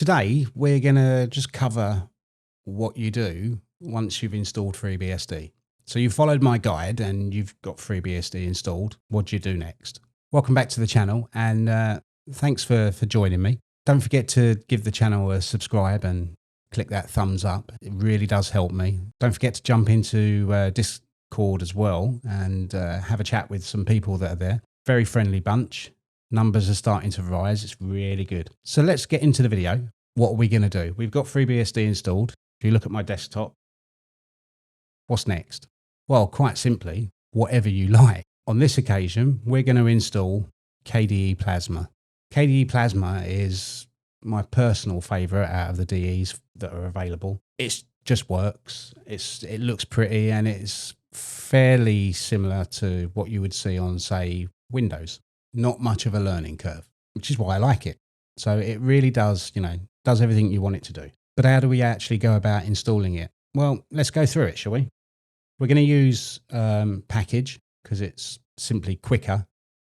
Today, we're going to just cover what you do once you've installed FreeBSD. So you followed my guide and you've got FreeBSD installed. What do you do next? Welcome back to the channel, and thanks for joining me. Don't forget to give the channel a subscribe and click that thumbs up. It really does help me. Don't forget to jump into Discord as well and have a chat with some people that are there. Very friendly bunch. Numbers are starting to rise. It's really good. So let's get into the video. What are we going to do? We've got FreeBSD installed. If you look at my desktop, what's next? Well, quite simply, whatever you like. On this occasion, we're going to install KDE Plasma. KDE Plasma is my personal favorite out of the DEs that are available. It just works. It looks pretty, and it's fairly similar to what you would see on, say, Windows. Not much of a learning curve, which is why I like it. So it really does, does everything you want it to do. But how do we actually go about installing it? Well, let's go through it, shall we? We're going to use package because it's simply quicker.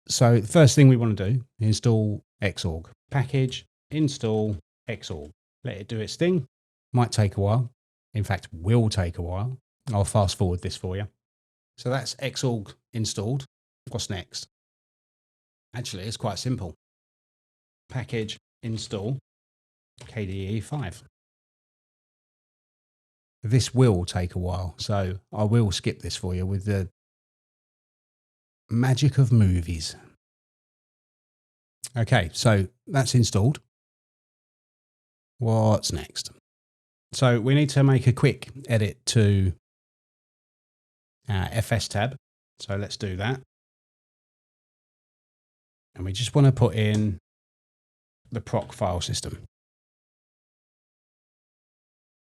So the first thing we want to do is install Xorg. Package, install Xorg. Let it do its thing. Might take a while. In fact, will take a while. I'll fast forward this for you. So that's Xorg installed. What's next? Actually, it's quite simple. Package, install KDE 5. This will take a while, so I will skip this for you with the magic of movies. Okay, so that's installed. What's next? So we need to make a quick edit to our FS tab. So let's do that. And we just want to put in the proc file system.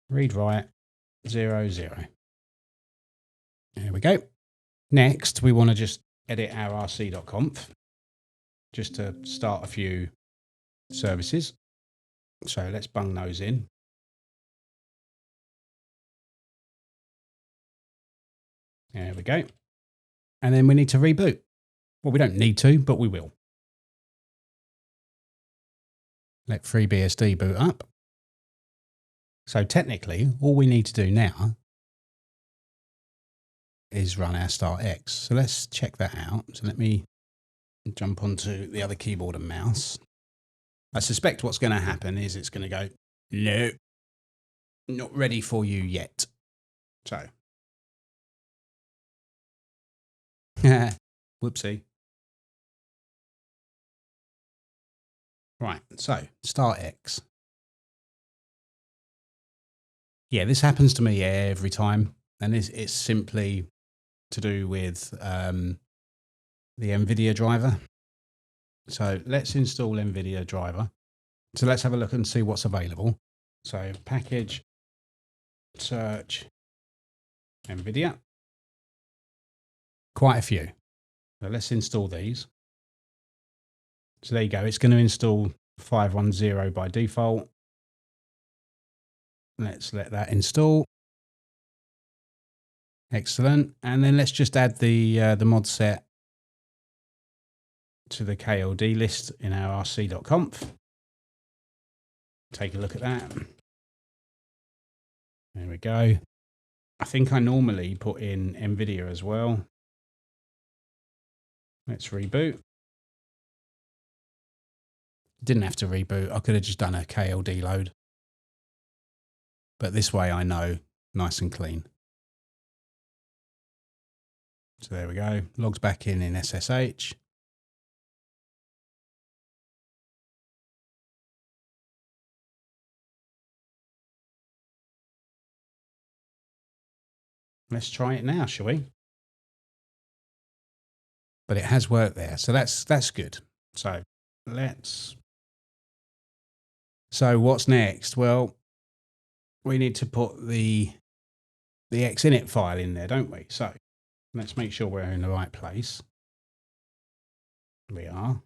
Read write 00. There we go. Next, we want to just edit our rc.conf just to start a few services. So let's bung those in. There we go. And then we need to reboot. Well, we don't need to, but we will. Let FreeBSD boot up. So technically, all we need to do now is run our StartX. So let's check that out. So let me jump onto the other keyboard and mouse. I suspect what's going to happen is it's going to go, no, not ready for you yet. So, whoopsie. Right, so StartX. Yeah, this happens to me every time, and it's simply to do with the NVIDIA driver. So let's install NVIDIA driver. So let's have a look and see what's available. So package, search, NVIDIA. Quite a few. So let's install these. So there you go. It's going to install 510 by default. Let's let that install. Excellent. And then let's just add the mod set to the KLD list in our rc.conf. Take a look at that. There we go. I think I normally put in NVIDIA as well. Let's reboot. Didn't have to reboot. I could have just done a KLD load. But this way I know nice and clean. So there we go. Logs back in SSH. Let's try it now, shall we? But it has worked there, so that's good. So So what's next? Well, we need to put the xinit file in there, don't we? So let's make sure we're in the right place. We are.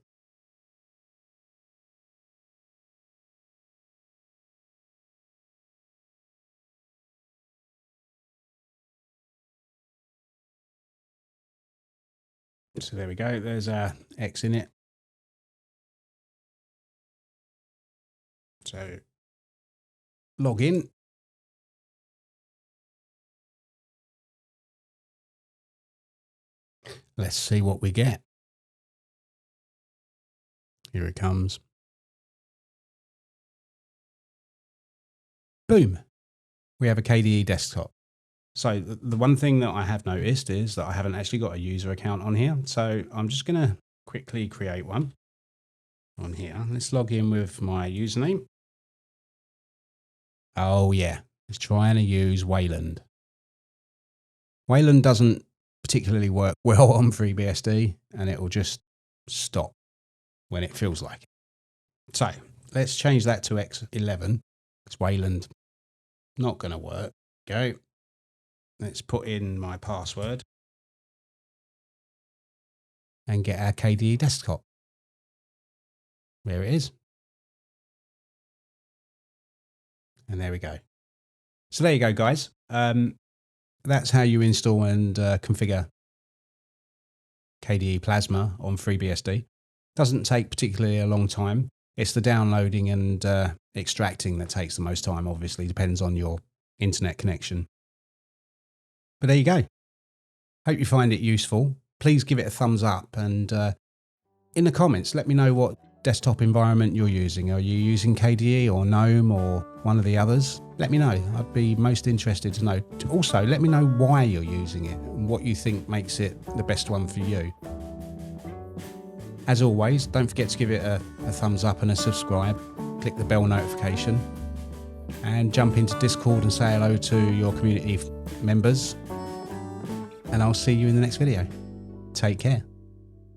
So there we go. There's our xinit. So log in. Let's see what we get. Here it comes. Boom. We have a KDE desktop. So the one thing that I have noticed is that I haven't actually got a user account on here. So I'm just going to quickly create one on here. Let's log in with my username. Oh yeah, it's trying to use Wayland. Wayland doesn't particularly work well on FreeBSD, and it will just stop when it feels like it. So let's change that to X11. It's Wayland. Not going to work. Go. Let's put in my password and get our KDE desktop. There it is. And there we go. So there you go, guys. That's how you install and configure KDE Plasma on FreeBSD. Doesn't take particularly a long time. It's the downloading and extracting that takes the most time, obviously, depends on your internet connection. But there you go. Hope you find it useful. Please give it a thumbs up, and in the comments, let me know what desktop environment you're using. Are you using KDE or GNOME or one of the others? Let me know. I'd be most interested to know. Also, let me know why you're using it and what you think makes it the best one for you. As always, don't forget to give it a thumbs up and a subscribe. Click the bell notification and jump into Discord and say hello to your community members. And I'll see you in the next video. Take care.